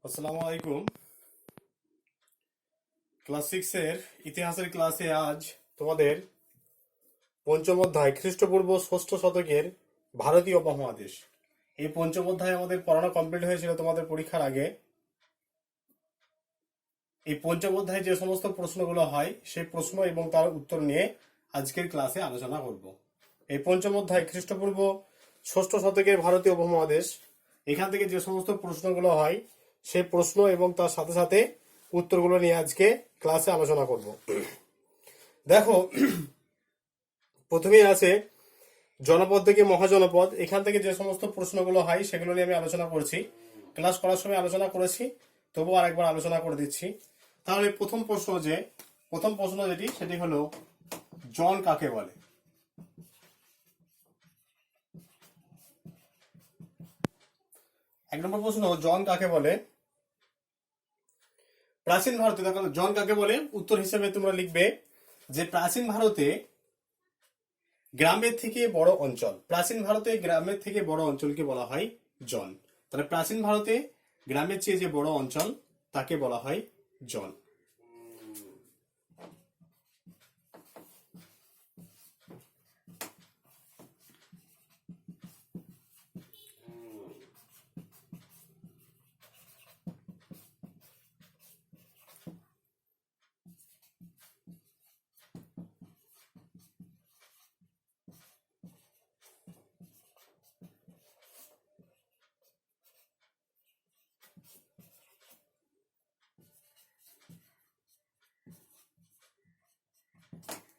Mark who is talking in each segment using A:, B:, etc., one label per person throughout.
A: আসসালামু আলাইকুম। ক্লাস 6 এর ইতিহাসের ক্লাসে আজ তোমাদের পঞ্চম অধ্যায় খ্রিস্টপূর্ব ষষ্ঠ শতকের ভারতীয় উপমহাদেশ, এই পঞ্চম অধ্যায় আমাদের পড়ানো কমপ্লিট হয়েছিল তোমাদের পরীক্ষার আগে। এই পঞ্চম অধ্যায়ে যে সমস্ত প্রশ্নগুলো হয় সেই প্রশ্ন এবং তার উত্তর নিয়ে আজকের ক্লাসে আলোচনা করব। এই পঞ্চম অধ্যায় খ্রিস্টপূর্ব ষষ্ঠ শতকের ভারতীয় উপমহাদেশ, এখান থেকে যে সমস্ত প্রশ্নগুলো হয় সেই প্রশ্ন এবং তার সাথে সাথে উত্তরগুলো নিয়ে আজকে ক্লাসে আলোচনা করব। দেখো, প্রথমেই আছে জনপদ থেকে মহাজনপদ। এখান থেকে যে সমস্ত প্রশ্নগুলো হয় সেগুলো নিয়ে আমি আলোচনা করছি, ক্লাস করার সময় আলোচনা করেছি, তবুও আরেকবার আলোচনা করে দিচ্ছি। তাহলে প্রথম প্রশ্ন যেটি সেটি হলো জন কাকে বলে। এক নম্বর প্রশ্ন, জন কাকে বলে। প্রাচীন ভারতে দেখো জন কাকে বলে, উত্তর হিসেবে তোমরা লিখবে যে প্রাচীন ভারতে গ্রামের থেকে বড় অঞ্চল, প্রাচীন ভারতে গ্রামের থেকে বড় অঞ্চলকে বলা হয় জন। তাহলে প্রাচীন ভারতে গ্রামের চেয়ে যে বড় অঞ্চল তাকে বলা হয় জন।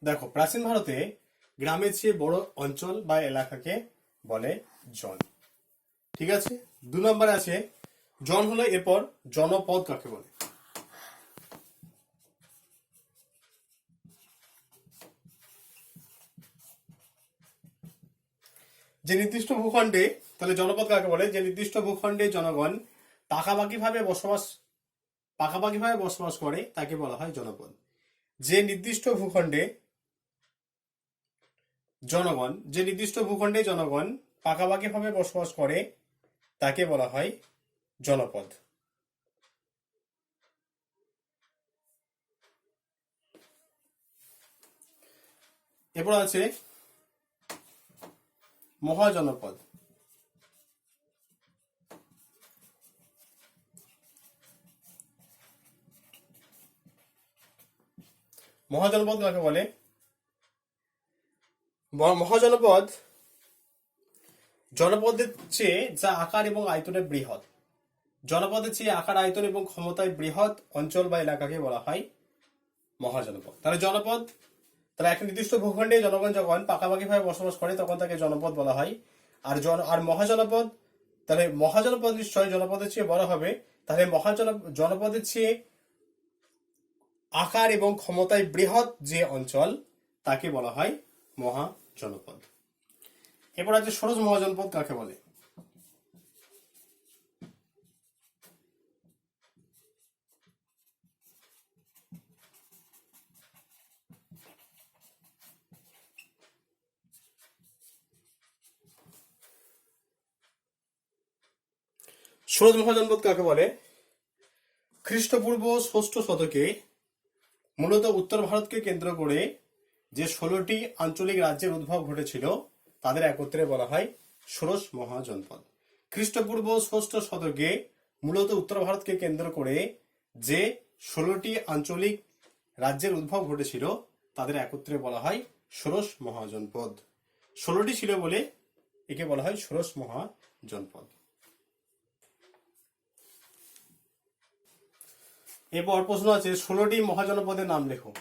A: দেখো, প্রাচীন ভারতে গ্রামের চেয়ে বড় অঞ্চল বা এলাকাকে বলে জন। ঠিক আছে, 2 নম্বরে আছে জন হলো, এরপর জনপদ কাকে বলে। যে নির্দিষ্ট ভূখণ্ডে, তাহলে জনপদ কাকে বলে, যে নির্দিষ্ট ভূখণ্ডে জনগণ পাকাপাকিভাবে বসবাস করে তাকে বলা হয় জনপদ। যে নির্দিষ্ট ভূখণ্ডে জনগণ পাকাপাকিভাবে বসবাস করে তাকে বলা হয় জনপদ। এরপর আছে মহাজনপদ। মহাজনপদ কাকে বলে। মহাজনপদ জনপদের চেয়ে যা আকার এবং আয়তনে বৃহৎ, জনপদের চেয়ে আকার, আয়তন এবং ক্ষমতায় বৃহৎ অঞ্চল বা এলাকাকে বলা হয় মহাজনপদ। তাহলে জনপদ, তাহলে একটা নির্দিষ্ট ভূখণ্ডে জনগণ যখন পাকাপাকিভাবে বসবাস করে তখন তাকে জনপদ বলা হয়। আর মহাজনপদ, তাহলে মহাজনপদ নিশ্চয় জনপদের চেয়ে বড় হবে, তাহলে জনপদের চেয়ে আকার এবং ক্ষমতায় বৃহৎ যে অঞ্চল তাকে বলা হয় মহাজনপদ। এরপর আছে ষোড়শ মহাজনপদ কাকে বলে। ষোড়শ মহাজনপদ কাকে বলে, খ্রিস্টপূর্ব ষষ্ঠ শতকে মূলত উত্তর ভারতকে কেন্দ্র করে যে 16টি আঞ্চলিক রাজ্যের উদ্ভব ঘটেছিল তাদের একত্রে বলা হয় ষোড়শ মহাজনপদ। খ্রিস্টপূর্ব ষষ্ঠ শতকে মূলত উত্তর ভারতকে কেন্দ্র করে যে 16টি আঞ্চলিক রাজ্যের উদ্ভব ঘটেছিল তাদের একত্রে বলা হয় ষোড়শ মহাজনপদ। 16টি ছিল বলে একে বলা হয় ষোড়শ মহাজনপদ। এরপর প্রশ্ন আছে 16টি মহাজনপদের নাম লেখো।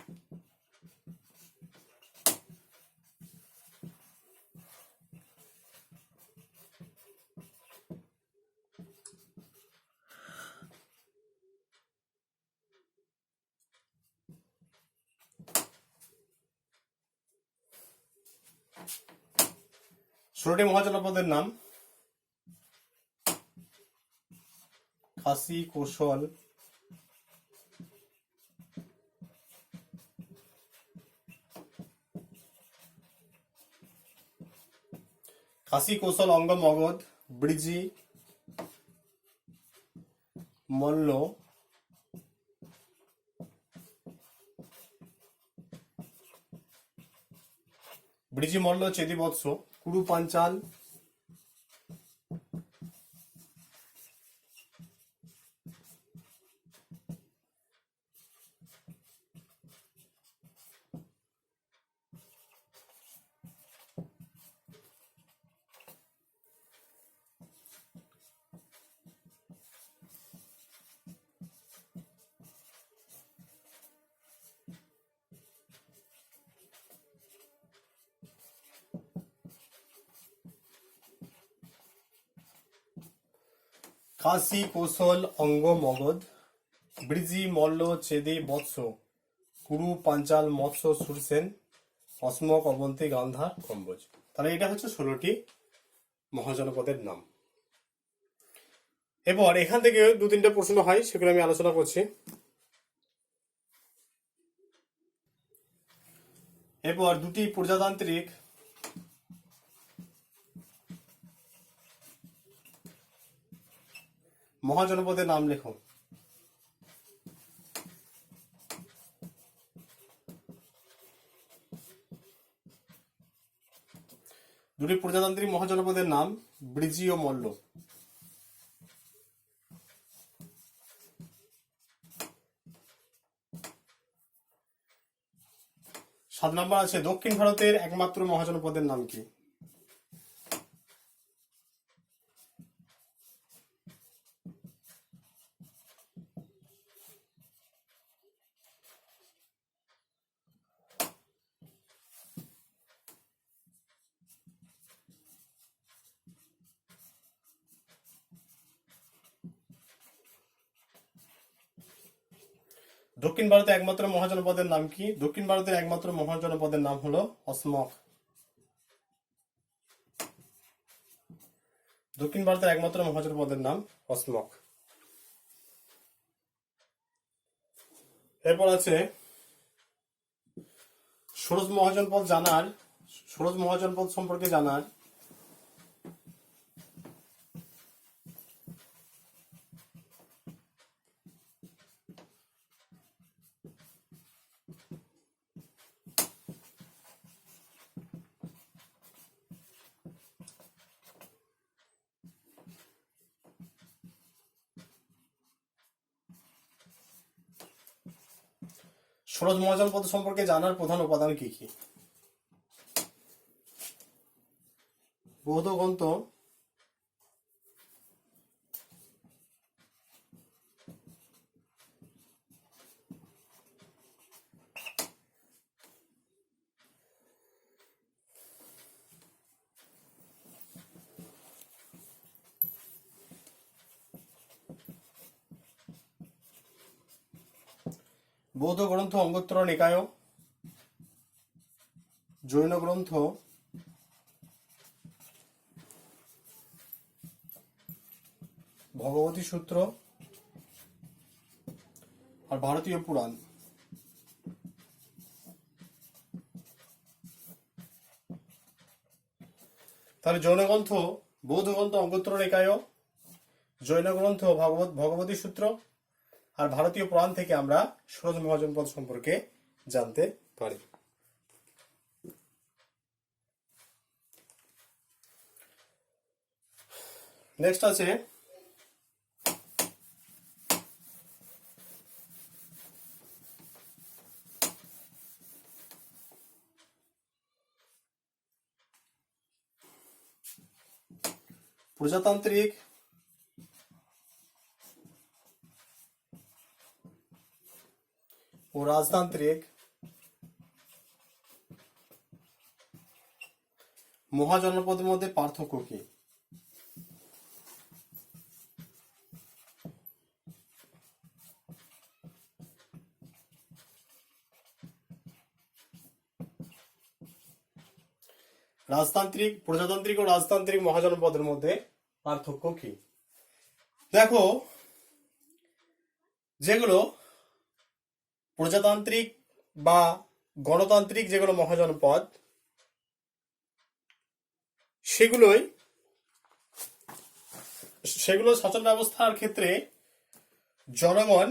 A: ষোলোটি মহাজনপদের নাম: খাসি, কোশল, অঙ্গ, মগধ, ব্রিজি, মল্ল, ব্রিজি মল্ল, চেদি বৎস, কুরু পাঞ্চাল, কাশী, কৌশল, অঙ্গ, মগধ, ব্রিজি মল্ল, চেদি বৎস, কুরু পাঞ্চাল, মৎস্য, সুরসেন, অসমক, অবন্তী, গান্ধার, কম্বোজ। তাহলে এটা হচ্ছে 16টি মহাজনপদের নাম। এবার এখান থেকে 2-3টে প্রশ্ন হয়, সেগুলো আমি আলোচনা করছি। এরপর 2টি প্রজাতান্ত্রিক মহাজনপদের নাম লেখো। দুটি প্রজাতান্ত্রিক মহাজনপদের নাম ব্রিজি ও মল্ল। সাত নম্বর আছে দক্ষিণ ভারতের একমাত্র মহাজনপদের নাম কি? দক্ষিণ ভারতের একমাত্র মহাজনপদের নাম কি? দক্ষিণ ভারতের একমাত্র মহাজনপদের নাম হলো অসমক। দক্ষিণ ভারতের একমাত্র মহাজনপদের নাম অসমক। এরপর আছে ষোড়শ মহাজনপদ সম্পর্কে জানার ষোড়শ মহাজনপদ সম্পর্কে জানার প্রধান উপাদান কি কি? বৌদ্ধ গ্রন্থ, বৌদ্ধ গ্রন্থ অঙ্গোত্তর নিকায়, জৈন গ্রন্থ ভগবতী সূত্র আর ভারতীয় পুরাণ। তাহলে জৈন গ্রন্থ, বৌদ্ধ গ্রন্থ অঙ্গোত্তর নিকায়, জৈন গ্রন্থ ভগবতী সূত্র আর ভারতীয় পুরাণ থেকে আমরা ষোড়শ মহাজনপদ সম্পর্কে জানতে পারি। নেক্সট আছে প্রজাতান্ত্রিক ও রাজতান্ত্রিক মহাজনপদের মধ্যে পার্থক্য কি? প্রজাতান্ত্রিক ও রাজতান্ত্রিক মহাজনপদের মধ্যে পার্থক্য কি? দেখো, যেগুলো প্রজাতান্ত্রিক বা গণতান্ত্রিক যেগুলো মহাজনপদ, সেগুলো শাসন ব্যবস্থার ক্ষেত্রে জনগণ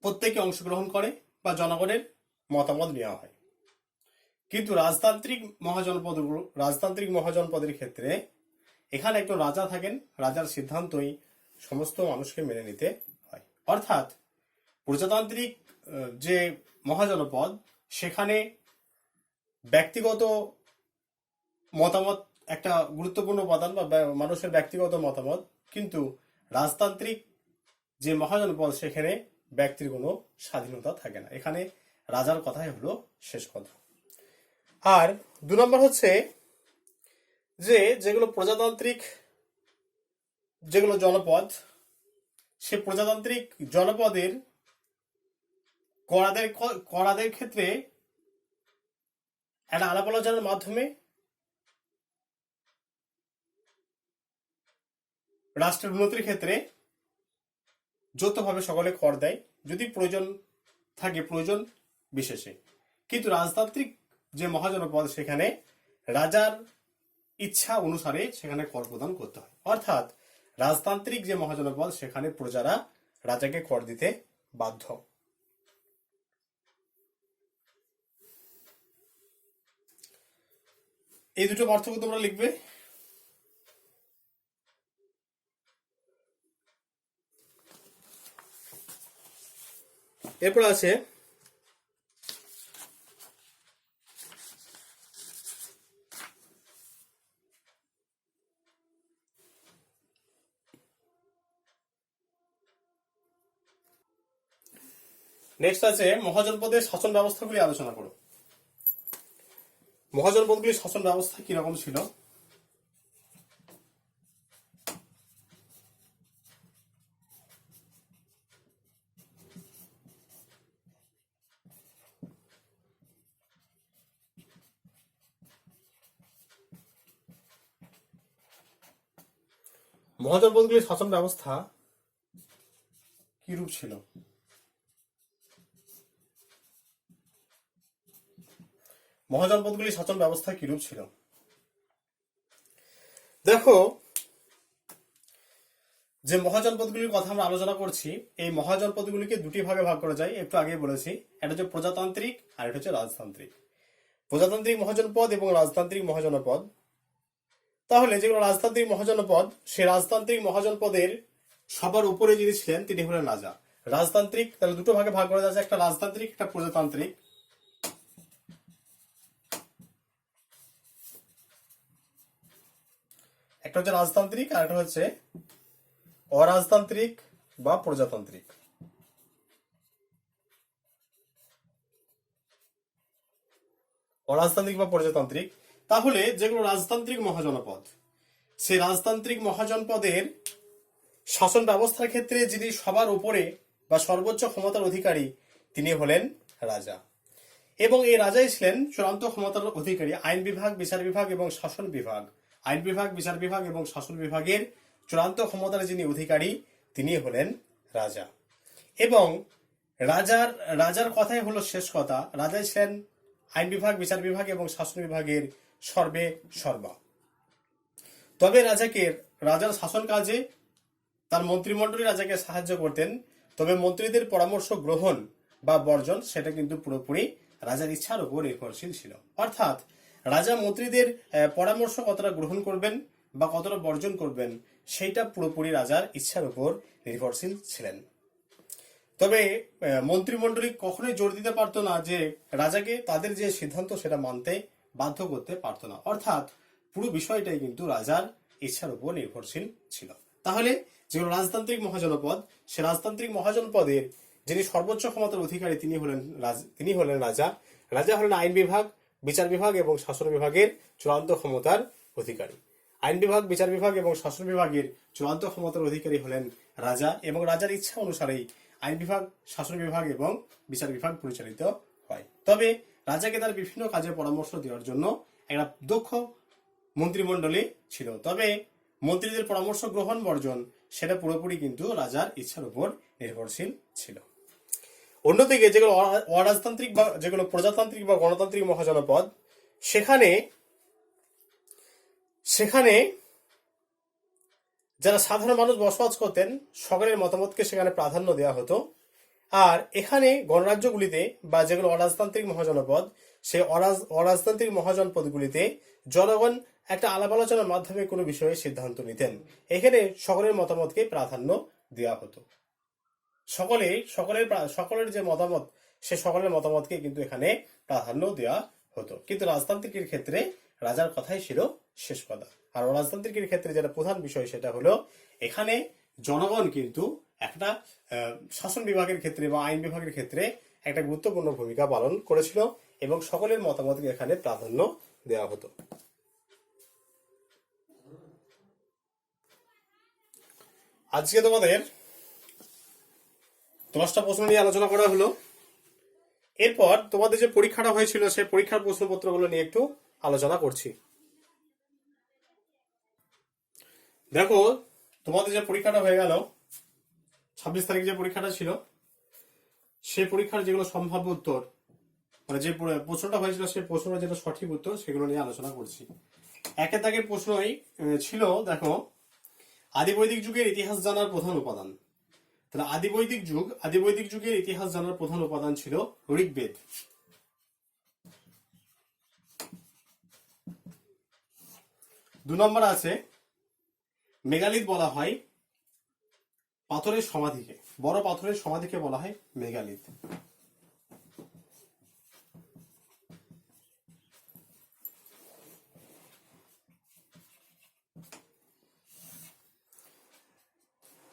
A: প্রত্যেকে অংশগ্রহণ করে বা জনগণের মতামত নেওয়া হয়। কিন্তু রাজতান্ত্রিক মহাজনপদের ক্ষেত্রে এখানে একজন রাজা থাকেন, রাজার সিদ্ধান্তই সমস্ত মানুষকে মেনে নিতে হয়। অর্থাৎ প্রজাতান্ত্রিক যে মহাজনপদ, সেখানে ব্যক্তিগত মতামত একটা গুরুত্বপূর্ণ উপাদান বা মানুষের ব্যক্তিগত মতামত, কিন্তু রাজতান্ত্রিক যে মহাজনপদ সেখানে ব্যক্তির কোনো স্বাধীনতা থাকে না, এখানে রাজার কথাই হলো শেষ কথা। আর 2 নম্বর হচ্ছে যে যেগুলো প্রজাতান্ত্রিক যেগুলো জনপদ, সে প্রজাতান্ত্রিক জনপদের করাদের ক্ষেত্রে একটা আলাপ আলোচনার মাধ্যমে রাষ্ট্রের উন্নতির ক্ষেত্রে যৌথভাবে সকলে কর দেয়, যদি প্রয়োজন থাকে, প্রয়োজন বিশেষে। কিন্তু রাজতান্ত্রিক যে মহাজনপদ, সেখানে রাজার ইচ্ছা অনুসারে সেখানে কর প্রদান করতে হয়। অর্থাৎ রাজতান্ত্রিক যে মহাজনপদ, সেখানে প্রজারা রাজাকে কর দিতে বাধ্য। এই দুটো পার্থক্য তোমরা লিখবে। এরপর আছে নেক্সট আছে মহাজনপদের শাসন ব্যবস্থাগুলি আলোচনা করো। মহাজনপদগুলির শাসন ব্যবস্থা কিরকম ছিল? মহাজনপদগুলির শাসন ব্যবস্থা কিরূপ ছিল? মহাজনপদগুলির শাসন ব্যবস্থা কিরূপ ছিল? দেখো, যে মহাজনপদগুলির কথা আমরা আলোচনা করছি, এই মহাজনপদগুলিকে দুটি ভাগে ভাগ করা যায়, একটু আগে বলেছি। এটা হচ্ছে প্রজাতান্ত্রিক আর এটা হচ্ছে রাজতান্ত্রিক। প্রজাতান্ত্রিক মহাজনপদ এবং রাজতান্ত্রিক মহাজনপদ। তাহলে যেগুলো রাজতান্ত্রিক মহাজনপদ, সে রাজতান্ত্রিক মহাজনপদের সবার উপরে যিনি ছিলেন তিনি হলেন রাজা। রাজতান্ত্রিক তাহলে দুটো ভাগে ভাগ করা যাচ্ছে, একটা রাজতান্ত্রিক, একটা প্রজাতান্ত্রিক। একটা হচ্ছে রাজতান্ত্রিক আর একটা হচ্ছে অরাজতান্ত্রিক বা প্রজাতান্ত্রিক। অরাজতান্ত্রিক বা প্রজাতান্ত্রিক। তাহলে যেগুলো রাজতান্ত্রিক মহাজনপদ, সেই রাজতান্ত্রিক মহাজনপদের শাসন ব্যবস্থার ক্ষেত্রে যিনি সবার উপরে বা সর্বোচ্চ ক্ষমতার অধিকারী তিনি হলেন রাজা। এবং এই রাজাই ছিলেন চূড়ান্ত ক্ষমতার অধিকারী। আইন বিভাগ, বিচার বিভাগ এবং শাসন বিভাগ, আইন বিভাগ, বিচার বিভাগ এবং শাসন বিভাগের চূড়ান্ত ক্ষমতার যিনি অধিকারী তিনি হলেন রাজা। এবং রাজার কথাই হলো শেষ কথা। রাজাই ছিলেন আইন বিভাগ, বিচার বিভাগ এবং শাসন বিভাগের সর্বে সর্বা। তবে রাজার শাসন কাজে তার মন্ত্রিমণ্ডলী রাজাকে সাহায্য করতেন, তবে মন্ত্রীদের পরামর্শ গ্রহণ বা বর্জন সেটা কিন্তু পুরোপুরি রাজার ইচ্ছার উপর নির্ভরশীল ছিল। অর্থাৎ রাজা মন্ত্রীদের পরামর্শ কতটা গ্রহণ করবেন বা কতটা বর্জন করবেন সেইটা পুরোপুরি রাজার ইচ্ছার উপর নির্ভরশীল ছিলেন। তবে মন্ত্রিমণ্ডলী কখনোই জোর দিতে পারতো না যে রাজাকে তাদের যে সিদ্ধান্ত সেটা মানতে বাধ্য করতে পারতো না। অর্থাৎ পুরো বিষয়টাই কিন্তু রাজার ইচ্ছার উপর নির্ভরশীল ছিল। তাহলে যেগুলো রাজতান্ত্রিক মহাজনপদ, সে রাজতান্ত্রিক মহাজনপদের যিনি সর্বোচ্চ ক্ষমতার অধিকারী তিনি হলেন রাজা। রাজা হলেন আইন বিভাগ, বিচার বিভাগ এবং শাসন বিভাগের চূড়ান্ত ক্ষমতার অধিকারী। আইন বিভাগ, বিচার বিভাগ এবং শাসন বিভাগের চূড়ান্ত ক্ষমতার অধিকারী হলেন রাজা, এবং রাজার ইচ্ছা অনুসারেই আইন বিভাগ, শাসন বিভাগ এবং বিচার বিভাগ পরিচালিত হয়। তবে রাজাকে তার বিভিন্ন কাজের পরামর্শ দেওয়ার জন্য একটা দক্ষ মন্ত্রিমণ্ডলী ছিল। তবে মন্ত্রীদের পরামর্শ গ্রহণ বর্জন সেটা পুরোপুরি কিন্তু রাজার ইচ্ছার উপর নির্ভরশীল ছিল। অন্যদিকে যেগুলো অরাজতান্ত্রিক বা যেগুলো প্রজাতান্ত্রিক বা গণতান্ত্রিক মহাজনপদ, সেখানে যারা সাধারণ মানুষ বসবাস করতেন সকলের মতামতকে সেখানে প্রাধান্য দেওয়া হতো। আর এখানে গণরাজ্যগুলিতে বা যেগুলো অরাজতান্ত্রিক মহাজনপদ, সেই অরাজতান্ত্রিক মহাজনপদগুলিতে জনগণ একটা আলাপ আলোচনার মাধ্যমে কোনো বিষয়ে সিদ্ধান্ত নিতেন। এখানে সকলের মতামতকে প্রাধান্য দেওয়া হতো। সকলের যে মতামত, সে সকলের মতামতকে কিন্তু এখানে প্রাধান্য দেওয়া হতো। কিন্তু রাজতান্ত্রিকের ক্ষেত্রে রাজার কথাই ছিল শেষ কথা। আর অরাজতান্ত্রিকের ক্ষেত্রে যেটা প্রধান বিষয় সেটা হলো এখানে জনগণ কিন্তু একটা শাসন বিভাগের ক্ষেত্রে বা আইন বিভাগের ক্ষেত্রে একটা গুরুত্বপূর্ণ ভূমিকা পালন করেছিল এবং সকলের মতামতকে এখানে প্রাধান্য দেওয়া হতো। আজকে তোমাদের 10টা প্রশ্ন নিয়ে আলোচনা করা হলো। এরপর তোমাদের যে পরীক্ষাটা হয়েছিল সেই পরীক্ষার প্রশ্নপত্রগুলো নিয়ে একটু আলোচনা করছি। দেখো, তোমাদের যে পরীক্ষাটা হয়ে গেল 26 তারিখ যে পরীক্ষাটা ছিল, সেই পরীক্ষার যেগুলো সম্ভাব্য উত্তর, মানে যে প্রশ্নটা হয়েছিল সেই প্রশ্নটা যেটা সঠিক উত্তর, সেগুলো নিয়ে আলোচনা করছি। একের দাগের প্রশ্নই ছিল, দেখো, আদিবৈদিক যুগের ইতিহাস জানার প্রধান উপাদান। তাহলে আদিবৈদিক যুগের ইতিহাস জানার প্রধান উপাদান ছিল ঋগ্বেদ। 2 নম্বর আছে মেগালিথ বলা হয় পাথরের সমাধিকে, বড় পাথরের সমাধিকে বলা হয় মেগালিথ।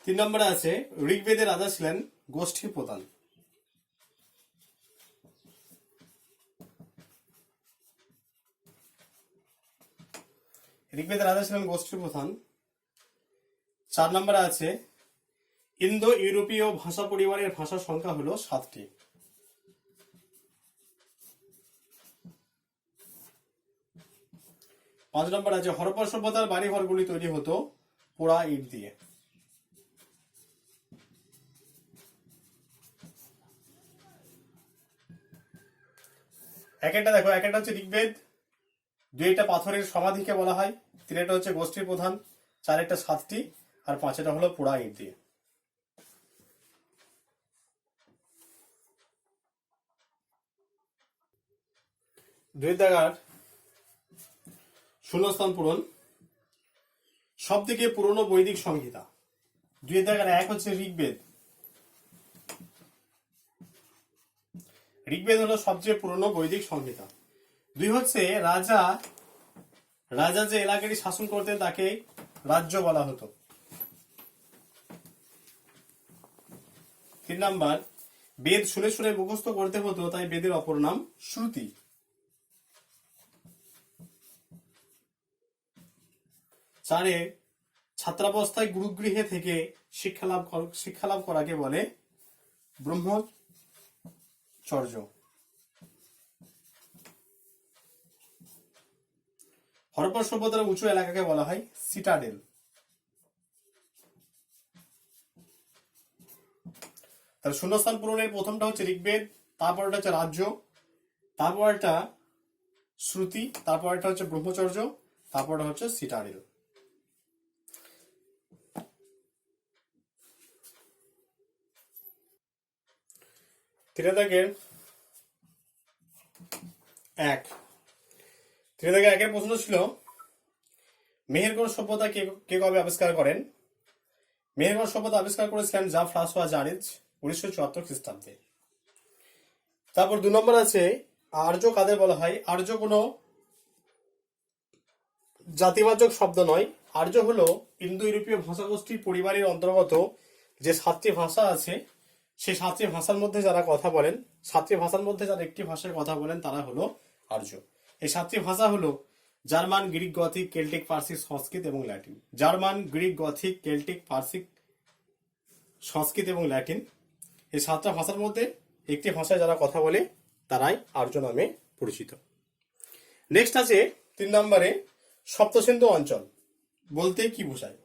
A: 3 নম্বরে আছে ঋগ্বেদের রাজা ছিলেন গোষ্ঠীর প্রধান। ঋগ্বেদের রাজা ছিলেন গোষ্ঠীর প্রধান। 4 নম্বরে আছে ইন্দো ইউরোপীয় ভাষা পরিবারের ভাষার সংখ্যা হলো 7টি। 5 নম্বর আছে হরপ্পা সভ্যতার বাড়িঘরগুলি তৈরি হতো পোড়া ইট দিয়ে। একটা দেখো, একটা হচ্ছে ঋগ্বেদ, 2টা পাথরের সমাধিকে বলা হয়, 3টা হচ্ছে গোষ্ঠীর প্রধান, 4টা 7টি, আর 5টা হলো পোড়া ইট দিয়ে। দুই দাগার শূন্যস্থান পূরণ। সব থেকে পুরনো বৈদিক সংহিতা। 2 দাগার 1 হচ্ছে ঋগ্বেদ। ঋগ্বেদ হলো সবচেয়ে পুরনো বৈদিক সংহিতা। 2 হচ্ছে রাজা যে এলাকাটি শাসন করতেন তাকে রাজ্য বলা হতো। 3 নাম্বার বেদ শুনে শুনে মুখস্থ করতে হতো, তাই বেদের অপর নাম শ্রুতি। 4 ছাত্রাবস্থায় গুরুগৃহে থেকে শিক্ষালাভ করাকে বলে ব্রহ্মচর্য। হরপ্পা সভ্যতার উঁচু এলাকাকে বলা হয় সিটাডেল। তাহলে শূন্যস্থান পূরণের প্রথমটা হচ্ছে ঋগ্বেদ, তারপরটা হচ্ছে রাজ্য, তারপরটা শ্রুতি, তারপরটা হচ্ছে ব্রহ্মচর্য, তারপরটা হচ্ছে সিটাডেল। ত্রিদাগের 1 একের প্রশ্ন ছিল মেহেরগড় সভ্যতা কে কবে আবিষ্কার করেন? মেহেরগড় সভ্যতা আবিষ্কার করেছিলেন জা ফ্রাঁসোয়া জারিজ 1974 খ্রিস্টাব্দে। তারপর 2 নম্বর আছে আর্য কাদের বলা হয়? আর্য কোনো জাতিবাচক শব্দ নয়। আর্য হলো ইন্দো ইউরোপীয় ভাষাগোষ্ঠীর পরিবারের অন্তর্গত যে 7টি ভাষা আছে, সেই 7টি ভাষার মধ্যে যারা কথা বলেন, 7টি ভাষার মধ্যে যারা একটি ভাষায় কথা বলেন তারা হলো আর্য। এই 7টি ভাষা হলো জার্মান, গ্রিক, গথিক, কেল্টিক, পার্সিক, সংস্কৃত এবং Latin. German, Greek, Gothic, Celtic, পার্সিক, সংস্কৃত এবং ল্যাটিন, এই 7টা ভাষার মধ্যে একটি ভাষায় যারা কথা বলে তারাই আর্য নামে পরিচিত। নেক্সট আছে 3 নম্বরে সপ্তসিন্ধু অঞ্চল বলতে কি বোঝায়?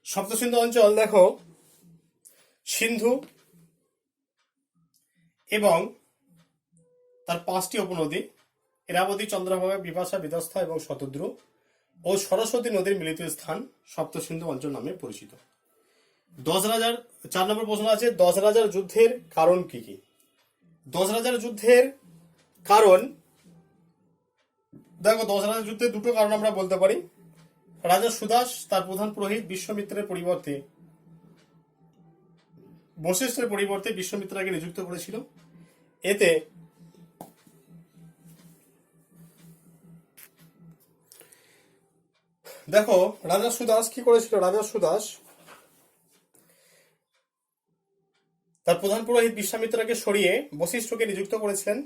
A: সপ্তসিন্ধু অঞ্চল দেখো, সিন্ধু এবং তার 5টি উপনদী ইরাবতী, চন্দ্রভাগা, বিপাশা, বিতস্থা এবং শতদ্রু, ও সরস্বতী নদীর মিলিত স্থান সপ্তসিন্ধু অঞ্চল নামে পরিচিত। 10 রাজার 4 নম্বর প্রশ্ন আছে, 10 রাজার যুদ্ধের কারণ কি কি? 10 রাজার যুদ্ধের কারণ, দেখো 10 রাজার যুদ্ধে দুটো কারণ আমরা বলতে পারি। রাজা সুদাস তার প্রধান পুরোহিত বিশ্বমিত্রের পরিবর্তে বশিষ্ঠের পরিবর্তে বিশ্বমিত্রকে নিযুক্ত করেছিল। এতে দেখো রাজা সুদাস কি করেছিল, রাজা সুদাস তার প্রধান পুরোহিত বিশ্বামিত্রকে সরিয়ে বশিষ্ঠকে নিযুক্ত করেছিলেন।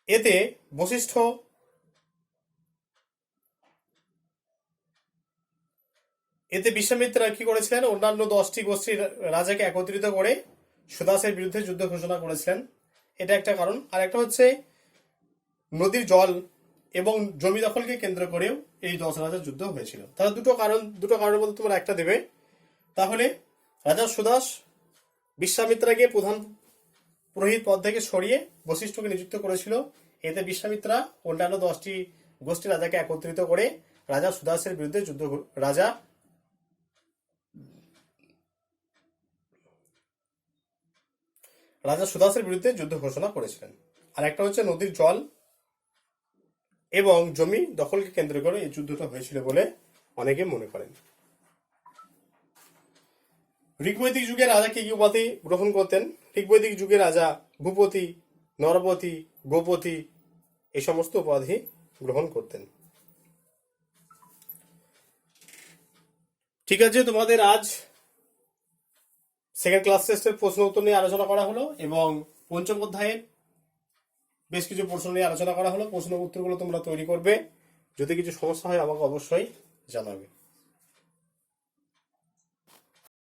A: এতে বশিষ্ঠ বিশ্বামিত্র কি করেছিলেন, অন্যান্য 10টি গোষ্ঠীর রাজাকে একত্রিত করে সুদাসের বিরুদ্ধে যুদ্ধ ঘোষণা করেছিলেন। এটা একটা কারণ। আর একটা হচ্ছে নদীর জল এবং জমি দখলকে কেন্দ্র করেও এই 10 রাজার যুদ্ধ হয়েছিল। তাহলে দুটো কারণের মধ্যে তোমরা একটা দেবে। তাহলে রাজা সুদাস বিশ্বামিত্রাকে প্রধান পুরোহিত পদ থেকে সরিয়ে বশিষ্ঠকে নিযুক্ত করেছিল। এতে বিশ্বামিত্রা অন্যান্য 10টি গোষ্ঠী রাজাকে একত্রিত করে রাজা সুদাসের বিরুদ্ধে যুদ্ধ ঘোষণা করেছিলেন। আর একটা হচ্ছে নদীর জল এবং জমি দখলকে কেন্দ্র করে এই যুদ্ধটা হয়েছিল বলে অনেকে মনে করেন। ঋগ্বৈদিক যুগে রাজা কি কি উপাধি গ্রহণ করতেন? ঋগ্বৈদিক যুগে রাজা ভূপতি, নরপতি, গোপতি এই সমস্ত উপাধি গ্রহণ করতেন। ঠিক আছে, তোমাদের আজ সেকেন্ড ক্লাস টেস্টের প্রশ্ন উত্তর নিয়ে আলোচনা করা হলো এবং পঞ্চম অধ্যায়ের বেশ কিছু প্রশ্ন নিয়ে আলোচনা করা হলো। প্রশ্ন উত্তরগুলো তোমরা তৈরি করবে। যদি কিছু সমস্যা হয় আমাকে অবশ্যই জানাবে।